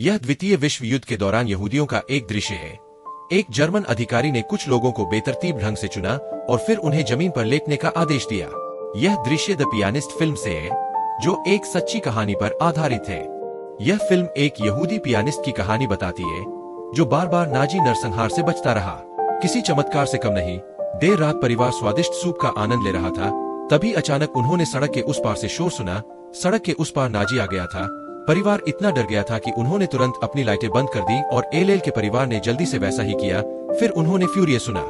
यह द्वितीय विश्व युद्ध के दौरान यहूदियों का एक दृश्य है। एक जर्मन अधिकारी ने कुछ लोगों को बेतरतीब ढंग से चुना और फिर उन्हें जमीन पर लेटने का आदेश दिया। यह दृश्य द पियानिस्ट फिल्म से है, जो एक सच्ची कहानी पर आधारित है। यह फिल्म एक यहूदी पियानिस्ट की कहानी बताती है, जो बार बार नाजी नरसंहार से बचता रहा। किसी चमत्कार से कम नहीं, देर रात परिवार स्वादिष्ट सूप का आनंद ले रहा था, तभी अचानक उन्होंने सड़क के उस पार से शोर सुना। सड़क के उस पार नाजी आ गया था। परिवार इतना डर गया था कि उन्होंने तुरंत अपनी लाइटें बंद कर दी और एल के परिवार ने जल्दी से वैसा ही किया। फिर उन्होंने फ्यूरियस सुना,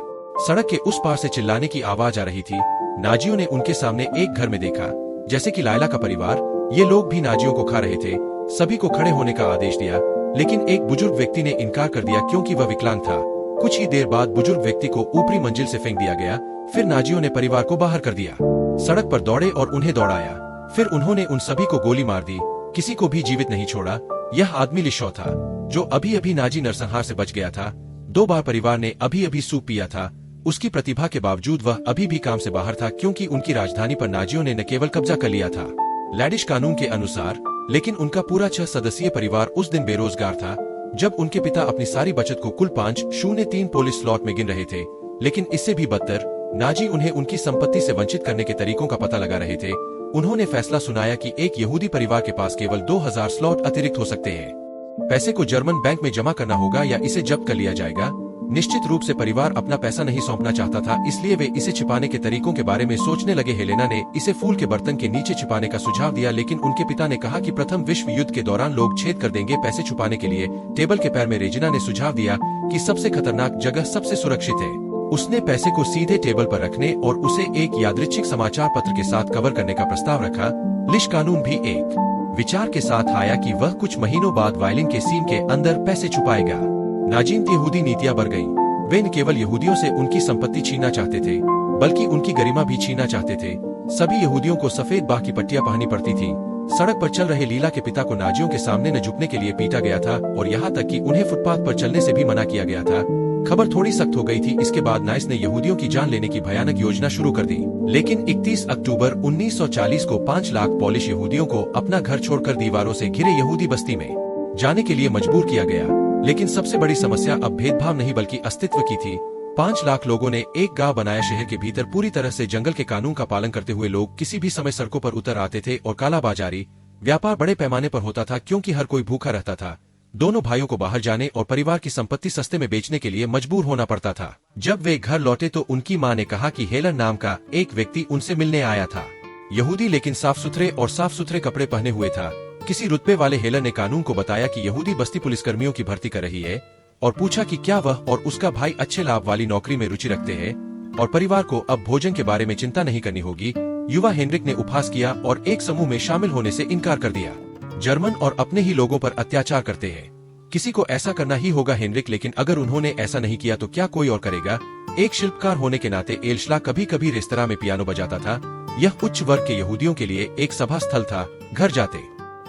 सड़क के उस पार से चिल्लाने की आवाज आ रही थी। नाजियों ने उनके सामने एक घर में देखा, जैसे कि लायला का परिवार। ये लोग भी नाजियों को खा रहे थे। सभी को खड़े होने का आदेश दिया, लेकिन एक बुजुर्ग व्यक्ति ने इनकार कर दिया क्योंकि वह विकलांग था। कुछ ही देर बाद बुजुर्ग व्यक्ति को ऊपरी मंजिल से फेंक दिया गया। फिर नाजियों ने परिवार को बाहर कर दिया, सड़क पर दौड़े और उन्हें दौड़ाया। फिर उन्होंने उन सभी को गोली मार दी, किसी को भी जीवित नहीं छोड़ा। यह आदमी लिशॉ था, जो अभी अभी नाजी नरसंहार से बच गया था। 2 बार परिवार ने अभी अभी सूप पिया था। उसकी प्रतिभा के बावजूद वह अभी भी काम से बाहर था, क्योंकि उनकी राजधानी पर नाजियों ने न केवल कब्जा कर लिया था लैडिश कानून के अनुसार, लेकिन उनका पूरा 6 सदस्यीय परिवार उस दिन बेरोजगार था। जब उनके पिता अपनी सारी बचत को कुल 503 पोलिस स्लॉट में गिन रहे थे। लेकिन इससे भी बदतर, नाजी उन्हें उनकी संपत्ति से वंचित करने के तरीकों का पता लगा रहे थे। उन्होंने फैसला सुनाया कि एक यहूदी परिवार के पास केवल 2000 स्लॉट अतिरिक्त हो सकते हैं। पैसे को जर्मन बैंक में जमा करना होगा या इसे जब्त कर लिया जाएगा। निश्चित रूप से परिवार अपना पैसा नहीं सौंपना चाहता था, इसलिए वे इसे छिपाने के तरीकों के बारे में सोचने लगे। हेलेना ने इसे फूल के बर्तन के नीचे छिपाने का सुझाव दिया, लेकिन उनके पिता ने कहा कि प्रथम विश्व युद्ध के दौरान लोग छेद कर देंगे। पैसे छुपाने के लिए टेबल के पैर में रेजिना ने सुझाव दिया कि सबसे खतरनाक जगह सबसे सुरक्षित है। उसने पैसे को सीधे टेबल पर रखने और उसे एक यादृच्छिक समाचार पत्र के साथ कवर करने का प्रस्ताव रखा। लिश कानून भी एक विचार के साथ आया कि वह कुछ महीनों बाद वायलिन के सीम के अंदर पैसे छुपाएगा। नाजीन यहूदी नीतियां बढ़ गईं। वे न केवल यहूदियों से उनकी संपत्ति छीनना चाहते थे, बल्कि उनकी गरिमा भी छीनना चाहते थे। सभी यहूदियों को सफेद बाह की पट्टियां पहननी पड़ती थी। सड़क पर चल रहे लीला के पिता को नाजियों के सामने न झुकने के लिए पीटा गया था, और यहाँ तक कि उन्हें फुटपाथ पर चलने से भी मना किया गया था। खबर थोड़ी सख्त हो गई थी। इसके बाद नाइस ने यहूदियों की जान लेने की भयानक योजना शुरू कर दी। लेकिन 31 अक्टूबर 1940 को 5 लाख पॉलिश यहूदियों को अपना घर छोड़कर दीवारों से घिरे यहूदी बस्ती में जाने के लिए मजबूर किया गया। लेकिन सबसे बड़ी समस्या अब भेदभाव नहीं बल्कि अस्तित्व की थी। 5 लाख लोगों ने एक गांव बनाया। शहर के भीतर पूरी तरह से जंगल के कानून का पालन करते हुए लोग किसी भी समय सड़कों पर उतर आते थे, और कालाबाजारी व्यापार बड़े पैमाने पर होता था, क्योंकि हर कोई भूखा रहता था। दोनों भाइयों को बाहर जाने और परिवार की संपत्ति सस्ते में बेचने के लिए मजबूर होना पड़ता था। जब वे घर लौटे तो उनकी मां ने कहा कि हेलर नाम का एक व्यक्ति उनसे मिलने आया था। यहूदी, लेकिन साफ सुथरे और साफ सुथरे कपड़े पहने हुए था। किसी रुतबे वाले हेलर ने कानून को बताया कि यहूदी बस्ती पुलिसकर्मियों की भर्ती कर रही है, और पूछा कि क्या वह और उसका भाई अच्छे लाभ वाली नौकरी में रुचि रखते हैं और परिवार को अब भोजन के बारे में चिंता नहीं करनी होगी। युवा हेनरिक ने उपहास किया और एक समूह में शामिल होने से इनकार कर दिया। जर्मन और अपने ही लोगों पर अत्याचार करते हैं, किसी को ऐसा करना ही होगा हेनरिक, लेकिन अगर उन्होंने ऐसा नहीं किया तो क्या कोई और करेगा। एक शिल्पकार होने के नाते एल्शला कभी कभी रेस्तरां में पियानो बजाता था। यह उच्च वर्ग के यहूदियों के लिए एक सभा स्थल था। घर जाते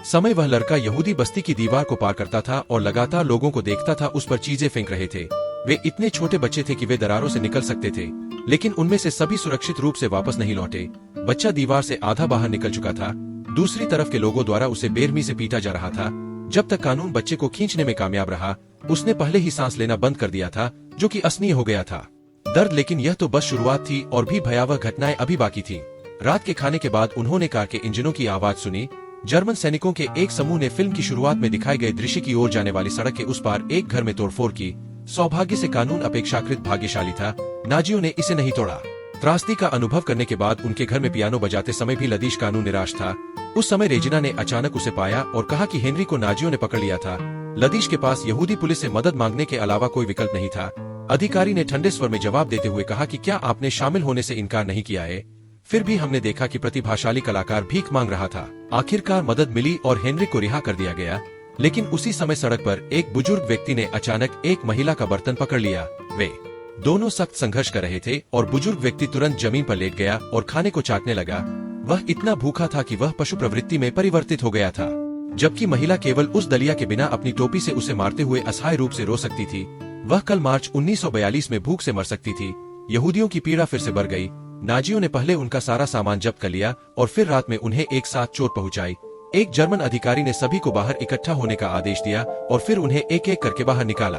समय वह लड़का यहूदी बस्ती की दीवार को पार करता था और लगातार लोगों को देखता था उस पर चीजें फेंक रहे थे। वे इतने छोटे बच्चे थे कि वे दरारों से निकल सकते थे, लेकिन उनमें से सभी सुरक्षित रूप से वापस नहीं लौटे। बच्चा दीवार से आधा बाहर निकल चुका था। दूसरी तरफ के लोगों द्वारा उसे बेरहमी से पीटा जा रहा था। जब तक कानून बच्चे को खींचने में कामयाब रहा, उसने पहले ही सांस लेना बंद कर दिया था, जो कि असनीय हो गया था। दर्द, लेकिन यह तो बस शुरुआत थी, और भी भयावह घटनाएं अभी बाकी थी। रात के खाने के बाद उन्होंने कार के इंजनों की आवाज सुनी। जर्मन सैनिकों के एक समूह ने फिल्म की शुरुआत में दिखाए गए दृश्य की ओर जाने वाली सड़क के उस पार एक घर में तोड़फोड़ की। सौभाग्य से कानून अपेक्षाकृत भाग्यशाली था। नाजियों ने इसे नहीं तोड़ा। त्रासदी का अनुभव करने के बाद उनके घर में पियानो बजाते समय भी लदीश कानून निराश था। उस समय रेजिना ने अचानक उसे पाया और कहा कि हेनरी को नाजियों ने पकड़ लिया था। लदीश के पास यहूदी पुलिस से मदद मांगने के अलावा कोई विकल्प नहीं था। अधिकारी ने ठंडे स्वर में जवाब देते हुए कहा कि क्या आपने शामिल होने से इनकार नहीं किया है? फिर भी हमने देखा कि प्रतिभाशाली कलाकार भीख मांग रहा था। आखिरकार मदद मिली और हेनरी को रिहा कर दिया गया। लेकिन उसी समय सड़क पर एक बुजुर्ग व्यक्ति ने अचानक एक महिला का बर्तन पकड़ लिया। वे दोनों सख्त संघर्ष कर रहे थे और बुजुर्ग व्यक्ति तुरंत जमीन पर लेट गया और खाने को चाटने लगा। वह इतना भूखा था कि वह पशु प्रवृत्ति में परिवर्तित हो गया था, जबकि महिला केवल उस दलिया के बिना अपनी टोपी से उसे मारते हुए असहाय रूप से रो सकती थी। वह कल मार्च 1942 में भूख से मर सकती थी। यहूदियों की पीड़ा फिर से बढ़ गई। नाजियों ने पहले उनका सारा सामान जब्त कर लिया और फिर रात में उन्हें एक साथ चोट पहुंचाई। एक जर्मन अधिकारी ने सभी को बाहर इकट्ठा होने का आदेश दिया और फिर उन्हें एक एक करके बाहर निकाला।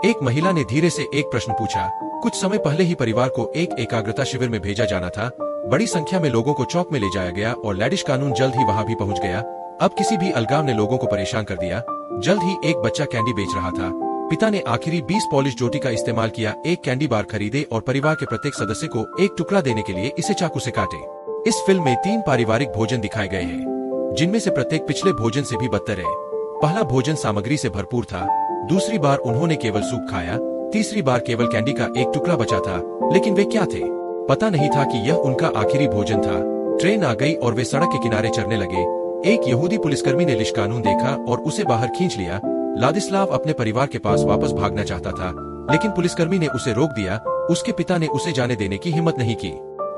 एक महिला ने धीरे से एक प्रश्न पूछा। कुछ समय पहले ही परिवार को एक एकाग्रता शिविर में भेजा जाना था। बड़ी संख्या में लोगों को चौक में ले जाया गया और लैडिश कानून जल्द ही वहां भी पहुंच गया। अब किसी भी अलगाव ने लोगों को परेशान कर दिया। जल्द ही एक बच्चा कैंडी बेच रहा था। पिता ने आखिरी 20 पॉलिश रोटी का इस्तेमाल किया, एक कैंडी बार खरीदे और परिवार के प्रत्येक सदस्य को एक टुकड़ा देने के लिए इसे चाकू से काटे। इस फिल्म में 3 पारिवारिक भोजन दिखाए गए हैं, जिनमें से प्रत्येक पिछले भोजन से भी बदतर है। पहला भोजन सामग्री से भरपूर था, दूसरी बार उन्होंने केवल सूप खाया, तीसरी बार केवल कैंडी का एक टुकड़ा बचा था। लेकिन वे क्या थे? पता नहीं था कि यह उनका आखिरी भोजन था। ट्रेन आ गई और वे सड़क के किनारे चढ़ने लगे। एक यहूदी पुलिसकर्मी ने लिश कानून देखा और उसे बाहर खींच लिया। लादिस्लाव अपने परिवार के पास वापस भागना चाहता था, लेकिन पुलिसकर्मी ने उसे रोक दिया। उसके पिता ने उसे जाने देने की हिम्मत नहीं की।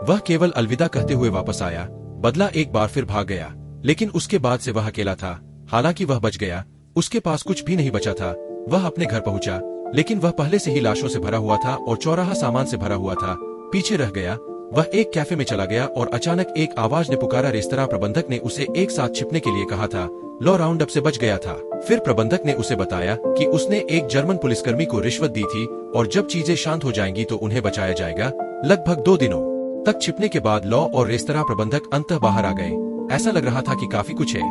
वह केवल अलविदा कहते हुए वापस आया। बदला एक बार फिर भाग गया, लेकिन उसके बाद से वह अकेला था। हालांकि वह बच गया, उसके पास कुछ भी नहीं बचा था। वह अपने घर पहुंचा, लेकिन वह पहले से ही लाशों से भरा हुआ था और चौराहा सामान से भरा हुआ था। पीछे रह गया। वह एक कैफे में चला गया और अचानक एक आवाज ने पुकारा। रेस्तरां प्रबंधक ने उसे एक साथ छिपने के लिए कहा था। लॉ राउंड अप से बच गया था। फिर प्रबंधक ने उसे बताया कि उसने एक जर्मन पुलिसकर्मी को रिश्वत दी थी और जब चीजें शांत हो जाएंगी तो उन्हें बचाया जाएगा। लगभग 2 दिनों तक छिपने के बाद लॉ और रेस्तरां प्रबंधक अंततः बाहर आ गए। ऐसा लग रहा था कि काफी कुछ है।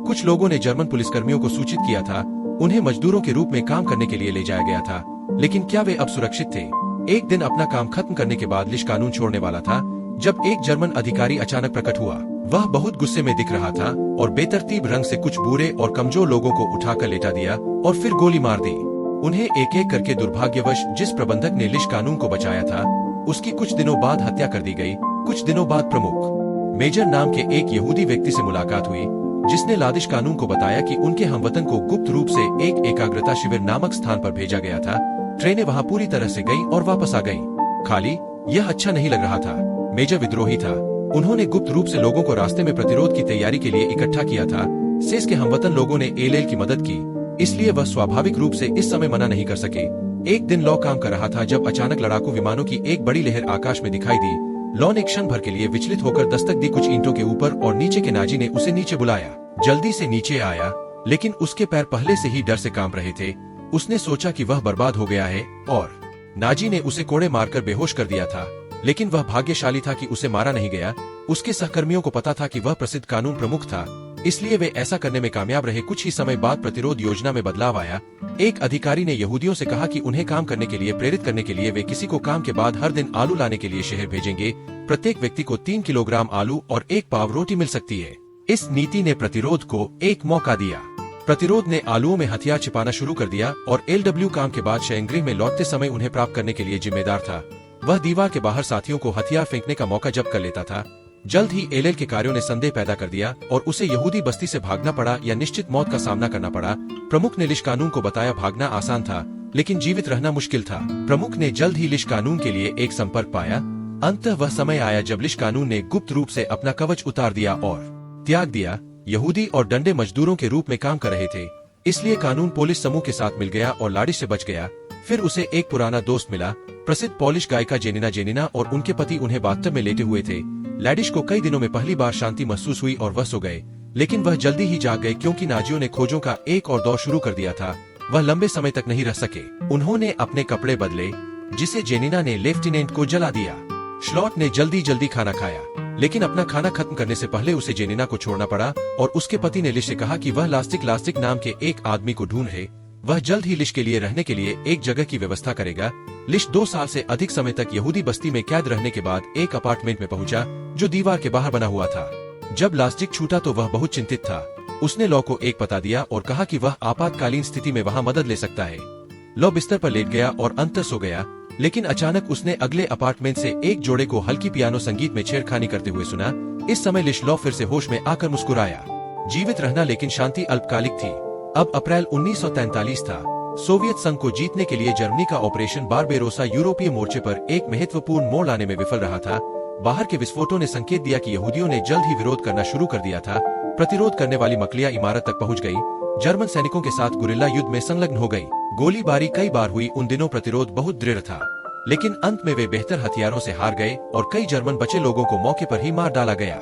कुछ लोगों ने जर्मन पुलिसकर्मियों को सूचित किया था। उन्हें मजदूरों के रूप में काम करने के लिए ले जाया गया था, लेकिन क्या वे अब सुरक्षित थे? एक दिन अपना काम खत्म करने के बाद लिश कानून छोड़ने वाला था जब एक जर्मन अधिकारी अचानक प्रकट हुआ। वह बहुत गुस्से में दिख रहा था और बेतरतीब रंग से कुछ बूढ़े और कमजोर लोगों को उठाकर लेटा दिया और फिर गोली मार दी। उन्हें एक एक करके दुर्भाग्यवश जिस प्रबंधक ने लिश कानून को बचाया था, उसकी कुछ दिनों बाद हत्या कर दी गई। कुछ दिनों बाद प्रमुख मेजर नाम के एक यहूदी व्यक्ति से मुलाकात हुई, जिसने लादिश कानून को बताया कि उनके हमवतन को गुप्त रूप से एक एकाग्रता शिविर नामक स्थान पर भेजा गया था। ट्रेनें वहां पूरी तरह से गई और वापस आ गई। खाली यह अच्छा नहीं लग रहा था। मेजर विद्रोही था। उन्होंने गुप्त रूप से लोगों को रास्ते में प्रतिरोध की तैयारी के लिए इकट्ठा किया था। सेस के हमवतन लोगों ने एलेल की मदद की, इसलिए वह स्वाभाविक रूप से इस समय मना नहीं कर सके। एक दिन लॉ काम कर रहा था जब अचानक लड़ाकू विमानों की एक बड़ी लहर आकाश में दिखाई दी। लॉ ने क्षण भर के लिए विचलित होकर दस्तक दी कुछ ईंटों के ऊपर और नीचे के नाजी ने उसे नीचे बुलाया। जल्दी से नीचे आया, लेकिन उसके पैर पहले से ही डर से कांप रहे थे। उसने सोचा कि वह बर्बाद हो गया है और नाजी ने उसे कोड़े मारकर बेहोश कर दिया था। लेकिन वह भाग्यशाली था कि उसे मारा नहीं गया। उसके सहकर्मियों को पता था कि वह प्रसिद्ध कानून प्रमुख था, इसलिए वे ऐसा करने में कामयाब रहे। कुछ ही समय बाद प्रतिरोध योजना में बदलाव आया। एक अधिकारी ने यहूदियों से कहा कि उन्हें काम करने के लिए प्रेरित करने के लिए वे किसी को काम के बाद हर दिन आलू लाने के लिए शहर भेजेंगे। प्रत्येक व्यक्ति को 3 किलोग्राम आलू और 1 पाव रोटी मिल सकती है। इस नीति ने प्रतिरोध को एक मौका दिया। प्रतिरोध ने आलुओं में हथियार छिपाना शुरू कर दिया और एलडब्ल्यू काम के बाद शयनगृह में लौटते समय उन्हें प्राप्त करने के लिए जिम्मेदार था। वह दीवार के बाहर साथियों को हथियार फेंकने का मौका जब्त कर लेता था। जल्द ही एलेल के कार्यों ने संदेह पैदा कर दिया और उसे यहूदी बस्ती से भागना पड़ा या निश्चित मौत का सामना करना पड़ा। प्रमुख ने लिश कानून को बताया भागना आसान था, लेकिन जीवित रहना मुश्किल था। प्रमुख ने जल्द ही लिश कानून के लिए एक संपर्क पाया। अंततः वह समय आया जब लिश कानून ने गुप्त रूप से अपना कवच उतार दिया और त्याग दिया। यहूदी और डंडे मजदूरों के रूप में काम कर रहे थे, इसलिए कानून पोलिश समूह के साथ मिल गया और लाडिश से बच गया। फिर उसे एक पुराना दोस्त मिला, प्रसिद्ध पोलिश गायिका जेनिना और उनके पति उन्हें बाथटब में लेटे हुए थे। लैडिश को कई दिनों में पहली बार शांति महसूस हुई और वह सो गए, लेकिन वह जल्दी ही जाग गए क्योंकि नाजियों ने खोजों का एक और दौर शुरू कर दिया था। वह लंबे समय तक नहीं रह सके। उन्होंने अपने कपड़े बदले, जिसे जेनिना ने लेफ्टिनेंट को जला दिया। श्लॉट ने जल्दी खाना खाया, लेकिन अपना खाना खत्म करने से पहले उसे जेनिना को छोड़ना पड़ा और उसके पति ने लिश से कहा कि वह लास्टिक नाम के एक आदमी को ढूंढ रहे। वह जल्द ही लिश के लिए रहने के लिए एक जगह की व्यवस्था करेगा। लिश 2 साल से अधिक समय तक यहूदी बस्ती में कैद रहने के बाद एक अपार्टमेंट में पहुंचा जो दीवार के बाहर बना हुआ था। जब लास्टिक छूटा तो वह बहुत चिंतित था। उसने लॉ को एक पता दिया और कहा कि वह आपातकालीन स्थिति में वहां मदद ले सकता है। लॉ बिस्तर पर लेट गया और अंततः सो गया, लेकिन अचानक उसने अगले अपार्टमेंट से एक जोड़े को हल्की पियानो संगीत में छेड़खानी करते हुए सुना। इस समय लिश लॉ फिर से होश में आकर मुस्कुराया। जीवित रहना, लेकिन शांति अल्पकालिक थी। अब अप्रैल 1943 था। सोवियत संघ को जीतने के लिए जर्मनी का ऑपरेशन बारबेरोसा यूरोपीय मोर्चे पर एक महत्वपूर्ण मोड़ लाने में विफल रहा था। बाहर के विस्फोटों ने संकेत दिया कि यहूदियों ने जल्द ही विरोध करना शुरू कर दिया था। प्रतिरोध करने वाली मकलिया इमारत तक पहुंच गई। जर्मन सैनिकों के साथ गुरिल्ला युद्ध में संलग्न हो गई। गोलीबारी कई बार हुई। उन दिनों प्रतिरोध बहुत दृढ़ था, लेकिन अंत में वे बेहतर हथियारों से हार गए और कई जर्मन बचे लोगों को मौके पर ही मार डाला गया।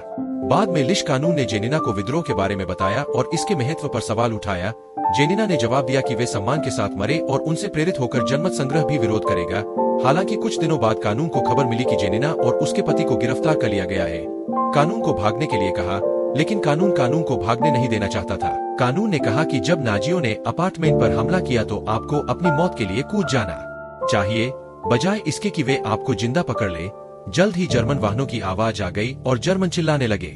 बाद में लिश कानून ने जेनिना को विद्रोह के बारे में बताया और इसके महत्व पर सवाल उठाया। जेनिना ने जवाब दिया कि वे सम्मान के साथ मरे और उनसे प्रेरित होकर जनमत संग्रह भी विरोध करेगा। हालांकि कुछ दिनों बाद कानून को खबर मिली कि जेनिना और उसके पति को गिरफ्तार कर लिया गया है। कानून को भागने के लिए कहा, लेकिन कानून को भागने नहीं देना चाहता था। कानून ने कहा कि जब नाजियों ने अपार्टमेंट पर हमला किया तो आपको अपनी मौत के लिए कूद जाना चाहिए, बजाय इसके कि वे आपको जिंदा पकड़ ले। जल्द ही जर्मन वाहनों की आवाज आ गई और जर्मन चिल्लाने लगे।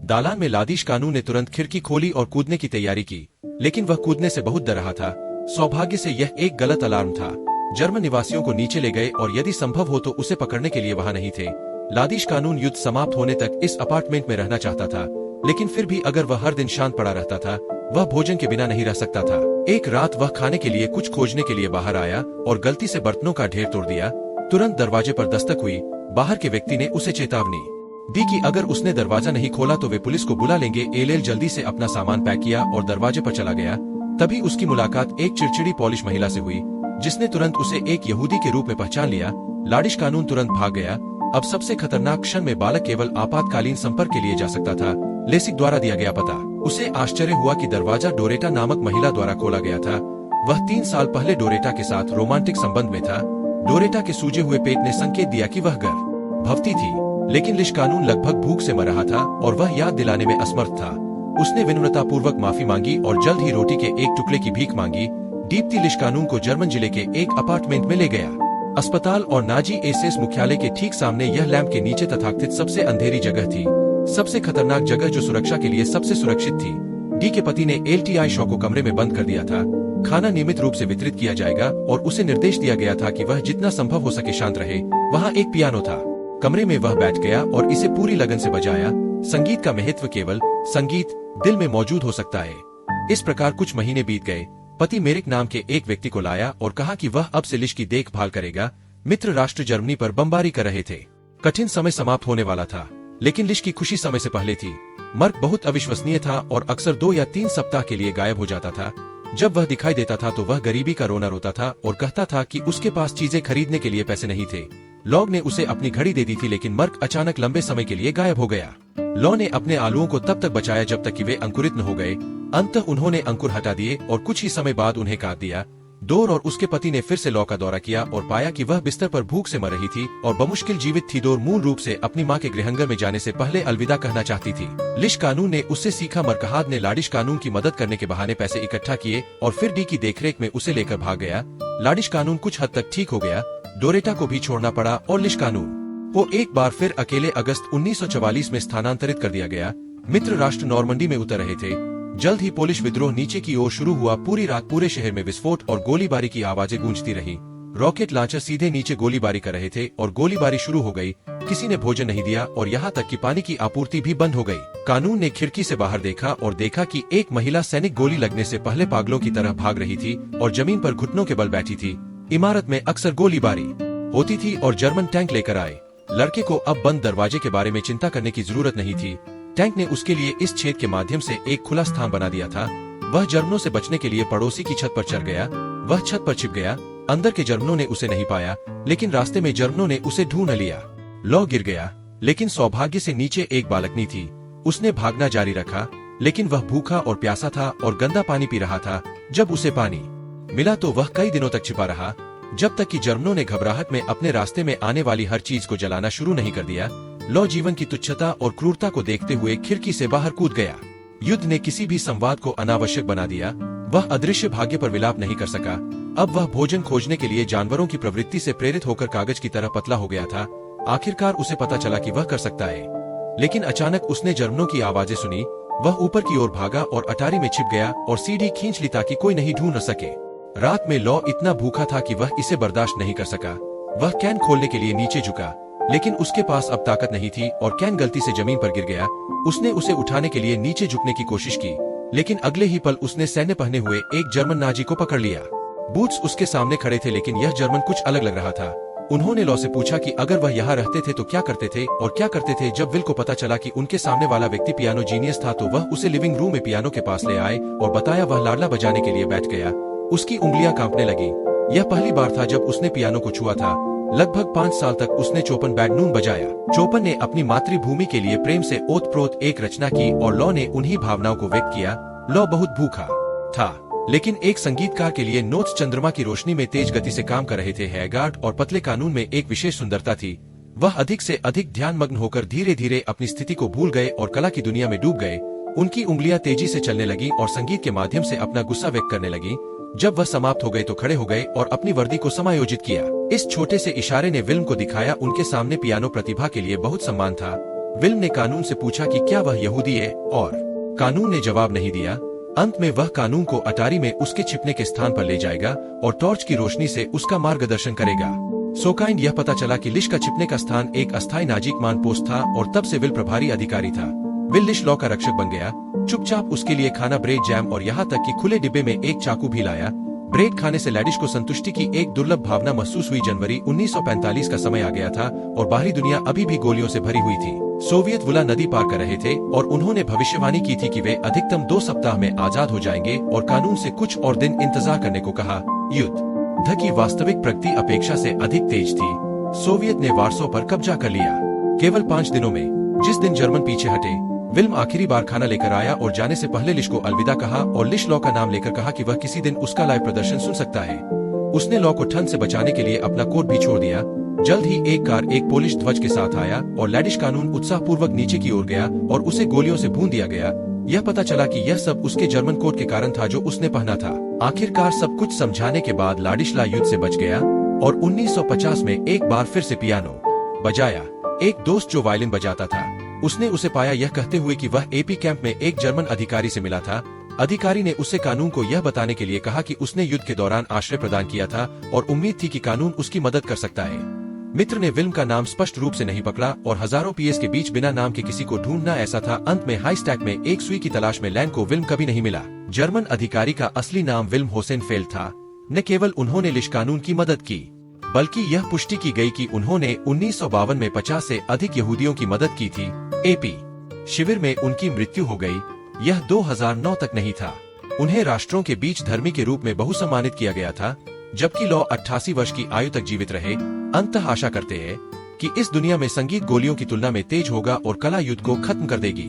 दालान में लादिश कानून ने तुरंत खिड़की खोली और कूदने की तैयारी की, लेकिन वह कूदने से बहुत डर रहा था। सौभाग्य से यह एक गलत अलार्म था। जर्मन निवासियों को नीचे ले गए और यदि संभव हो तो उसे पकड़ने के लिए वहां नहीं थे। लादिश कानून युद्ध समाप्त होने तक इस अपार्टमेंट में रहना चाहता था, लेकिन फिर भी अगर वह हर दिन शांत पड़ा रहता था, वह भोजन के बिना नहीं रह सकता था। एक रात वह खाने के लिए कुछ खोजने के लिए बाहर आया और गलती से बर्तनों का ढेर तोड़ दिया। तुरंत दरवाजे पर दस्तक हुई। बाहर के व्यक्ति ने उसे चेतावनी दी कि अगर उसने दरवाजा नहीं खोला तो वे पुलिस को बुला लेंगे। एलेल जल्दी से अपना सामान पैक किया और दरवाजे पर चला गया। तभी उसकी मुलाकात एक चिड़चिड़ी पॉलिश महिला से हुई, जिसने तुरंत उसे एक यहूदी के रूप में पहचान लिया। लाडिश कानून तुरंत भाग गया। अब सबसे खतरनाक क्षण में बालक केवल आपातकालीन संपर्क के लिए जा सकता था। लेसिक द्वारा दिया गया पता। उसे आश्चर्य हुआ कि दरवाजा डोरेटा नामक महिला द्वारा खोला गया था। वह 3 साल पहले डोरेटा के साथ रोमांटिक संबंध में था। डोरेटा के सूजे हुए पेट ने संकेत दिया कि वह गर्भवती थी, लेकिन लिश कानून लगभग भूख से मर रहा था और वह याद दिलाने में असमर्थ था। उसने विनम्रतापूर्वक माफी मांगी और जल्द ही रोटी के एक टुकड़े की भीख मांगी। दीप्ति लिश कानून को जर्मन जिले के एक अपार्टमेंट में ले गया। अस्पताल और नाजी एसएस मुख्यालय के ठीक सामने यह लैंप के नीचे तथाकथित सबसे अंधेरी जगह थी, सबसे खतरनाक जगह जो सुरक्षा के लिए सबसे सुरक्षित थी। डी के पति ने एलटीआई शॉ को कमरे में बंद कर दिया था। खाना नियमित रूप से वितरित किया जाएगा और उसे निर्देश दिया गया था कि वह जितना संभव हो सके शांत रहे। वहाँ एक पियानो था। कमरे में वह बैठ गया और इसे पूरी लगन से बजाया। संगीत का महत्व केवल संगीत दिल में मौजूद हो सकता है। इस प्रकार कुछ महीने बीत गए। पति मेरिक नाम के एक व्यक्ति को लाया और कहा कि वह अब से लिश की देखभाल करेगा। मित्र राष्ट्र जर्मनी पर बमबारी कर रहे थे। कठिन समय समाप्त होने वाला था, लेकिन लिश की खुशी समय से पहले थी। मर्क बहुत अविश्वसनीय था और अक्सर 2 या 3 सप्ताह के लिए गायब हो जाता था। जब वह दिखाई देता था तो वह गरीबी का रोना रोता था और कहता था कि उसके पास चीजें खरीदने के लिए पैसे नहीं थे। लॉग ने उसे अपनी घड़ी दे दी थी, लेकिन मर्क अचानक लंबे समय के लिए गायब हो गया। लॉ ने अपने आलुओं को तब तक बचाया जब तक कि वे अंकुरित न हो गए। अंततः उन्होंने अंकुर हटा दिए और कुछ ही समय बाद उन्हें काट दिया। डोर और उसके पति ने फिर से लॉ का दौरा किया और पाया कि वह बिस्तर पर भूख से मर रही थी और बमुश्किल जीवित थी। डोर मूल रूप से अपनी मां के गृहांगण में जाने से पहले अलविदा कहना चाहती थी। लिश कानून ने उससे सीखा। मरकहाद ने लाडिश कानून की मदद करने के बहाने पैसे इकट्ठा किए और फिर डी की देखरेख में उसे लेकर भाग गया। लाडिश कानून कुछ हद तक ठीक हो गया। डोरेटा को भी छोड़ना पड़ा और लिश कानून को एक बार फिर अकेले अगस्त 1944 में स्थानांतरित कर दिया गया। मित्र राष्ट्र नॉर्मंडी में उतर रहे थे। जल्द ही पोलिश विद्रोह नीचे की ओर शुरू हुआ। पूरी रात पूरे शहर में विस्फोट और गोलीबारी की आवाजें गूंजती रही। रॉकेट लॉन्चर सीधे नीचे गोलीबारी कर रहे थे और गोलीबारी शुरू हो गई। किसी ने भोजन नहीं दिया और यहाँ तक कि पानी की आपूर्ति भी बंद हो गई। कानून ने खिड़की से बाहर देखा और देखा कि एक महिला सैनिक गोली लगने से पहले पागलों की तरह भाग रही थी और जमीन पर घुटनों के बल बैठी थी। इमारत में अक्सर गोलीबारी होती थी और जर्मन टैंक लेकर आए। लड़के को अब बंद दरवाजे के बारे में चिंता करने की जरूरत नहीं थी। टैंक ने उसके लिए इस छेद के माध्यम से एक खुला स्थान बना दिया था। वह जर्मनों से बचने के लिए पड़ोसी की छत पर चढ़ गया। वह छत पर छिप गया। अंदर के जर्मनों ने उसे नहीं पाया, लेकिन रास्ते में जर्मनों ने उसे ढूंढ लिया। लॉ गिर गया, लेकिन सौभाग्य से नीचे एक बालकनी थी। उसने भागना जारी रखा, लेकिन वह भूखा और प्यासा था और गंदा पानी पी रहा था। जब उसे पानी मिला तो वह कई दिनों तक छिपा रहा, जब तक कि जर्मनों ने घबराहट में अपने रास्ते में आने वाली हर चीज को जलाना शुरू नहीं कर दिया। लॉ जीवन की तुच्छता और क्रूरता को देखते हुए खिड़की से बाहर कूद गया। युद्ध ने किसी भी संवाद को अनावश्यक बना दिया। वह अदृश्य भाग्य पर विलाप नहीं कर सका। अब वह भोजन खोजने के लिए जानवरों की प्रवृत्ति से प्रेरित होकर कागज की तरह पतला हो गया था। आखिरकार उसे पता चला कि वह कर सकता है, लेकिन अचानक उसने जर्मनों की आवाजें सुनी। वह ऊपर की ओर भागा और अटारी में छिप गया और सीढ़ी खींच ली ताकि कोई नहीं ढूंढ न सके। रात में लॉ इतना भूखा था कि वह इसे बर्दाश्त नहीं कर सका। वह कैन खोलने के लिए नीचे झुका, लेकिन उसके पास अब ताकत नहीं थी और कैन गलती से जमीन पर गिर गया। उसने उसे उठाने के लिए नीचे झुकने की कोशिश की, लेकिन अगले ही पल उसने सैन्य पहने हुए एक जर्मन नाजी को पकड़ लिया। बूट्स उसके सामने खड़े थे, लेकिन यह जर्मन कुछ अलग लग रहा था। उन्होंने लॉ से पूछा कि अगर वह यहाँ रहते थे तो क्या करते थे और क्या करते थे। जब विल को पता चला कि उनके सामने वाला व्यक्ति पियानो जीनियस था तो वह उसे लिविंग रूम में पियानो के पास ले आए और बताया। वह लाडला बजाने के लिए बैठ गया। उसकी उंगलियां कांपने लगी। यह पहली बार था जब उसने पियानो को छुआ था। लगभग 5 साल तक उसने चोपन बैगनून बजाया। चोपन ने अपनी मातृभूमि के लिए प्रेम से ओतप्रोत एक रचना की और लॉ ने उन्हीं भावनाओं को व्यक्त किया। लॉ बहुत भूखा था, लेकिन एक संगीतकार के लिए नोट्स चंद्रमा की रोशनी में तेज गति से काम कर रहे थे। हैगार्ड और पतले कानून में एक विशेष सुंदरता थी। वह अधिक से अधिक ध्यानमग्न होकर धीरे धीरे अपनी स्थिति को भूल गए और कला की दुनिया में डूब गए। उनकी उंगलियां तेजी से चलने लगी और संगीत के माध्यम से अपना गुस्सा व्यक्त करने लगी। जब वह समाप्त हो गए तो खड़े हो गए और अपनी वर्दी को समायोजित किया। इस छोटे से इशारे ने विल्म को दिखाया उनके सामने पियानो प्रतिभा के लिए बहुत सम्मान था। विल्म ने कानून से पूछा कि क्या वह यहूदी है, और कानून ने जवाब नहीं दिया। अंत में वह कानून को अटारी में उसके छिपने के स्थान पर ले जाएगा और टॉर्च की रोशनी से उसका मार्गदर्शन करेगा। सोकाइंड यह पता चला कि लिश का छिपने का स्थान एक अस्थायी नाजिक पोस्ट था और तब से विल प्रभारी अधिकारी था। विल लिश लॉ का रक्षक बन गया। चुपचाप उसके लिए खाना, ब्रेड, जैम और यहाँ तक कि खुले डिब्बे में एक चाकू भी लाया। ब्रेड खाने से लैडिश को संतुष्टि की एक दुर्लभ भावना महसूस हुई। जनवरी 1945 का समय आ गया था और बाहरी दुनिया अभी भी गोलियों से भरी हुई थी। सोवियत वुला नदी पार कर रहे थे और उन्होंने भविष्यवाणी की थी कि वे अधिकतम 2 सप्ताह में आजाद हो जाएंगे और कानून से कुछ और दिन इंतजार करने को कहा। युद्ध की वास्तविक प्रगति अपेक्षा से अधिक तेज थी। सोवियत ने वार्सो पर कब्जा कर लिया। केवल 5 दिनों में, जिस दिन जर्मन पीछे हटे, विल्म आखिरी बार खाना लेकर आया और जाने से पहले लिश को अलविदा कहा और लिश लॉ का नाम लेकर कहा कि वह किसी दिन उसका लाइव प्रदर्शन सुन सकता है। उसने लॉ को ठंड से बचाने के लिए अपना कोट भी छोड़ दिया। जल्द ही एक कार एक पोलिश ध्वज के साथ आया और लैडिश कानून उत्साहपूर्वक नीचे की ओर गया और उसे गोलियों से भून दिया गया। यह पता चला कि यह सब उसके जर्मन कोट के कारण था जो उसने पहना था। आखिरकार सब कुछ समझाने के बाद लाडिस्ला युद्ध से बच गया और 1950 में एक बार फिर से पियानो बजाया। एक दोस्त जो वायलिन बजाता था, उसने उसे पाया, यह कहते हुए कि वह एपी कैंप में एक जर्मन अधिकारी से मिला था। अधिकारी ने उसे कानून को यह बताने के लिए कहा कि उसने युद्ध के दौरान आश्रय प्रदान किया था और उम्मीद थी कि कानून उसकी मदद कर सकता है। मित्र ने विल्म का नाम स्पष्ट रूप से नहीं पकड़ा और हजारों पीएस के बीच बिना नाम के किसी को ढूंढना ऐसा था। अंत में हाई स्टैक में एक सुई की तलाश में लैंड को विल्म कभी नहीं मिला। जर्मन अधिकारी का असली नाम विल्म होसेनफेल्ड था। न केवल उन्होंने लिश कानून की मदद की, बल्कि यह पुष्टि की गई कि उन्होंने 1952 में 50 से अधिक यहूदियों की मदद की थी। एपी शिविर में उनकी मृत्यु हो गई। यह 2009 तक नहीं था। उन्हें राष्ट्रों के बीच धर्मी के रूप में बहुसम्मानित किया गया था, जबकि लॉ 88 वर्ष की आयु तक जीवित रहे। अंततः आशा करते हैं कि इस दुनिया में संगीत गोलियों की तुलना में तेज होगा और कला युद्ध को खत्म कर देगी।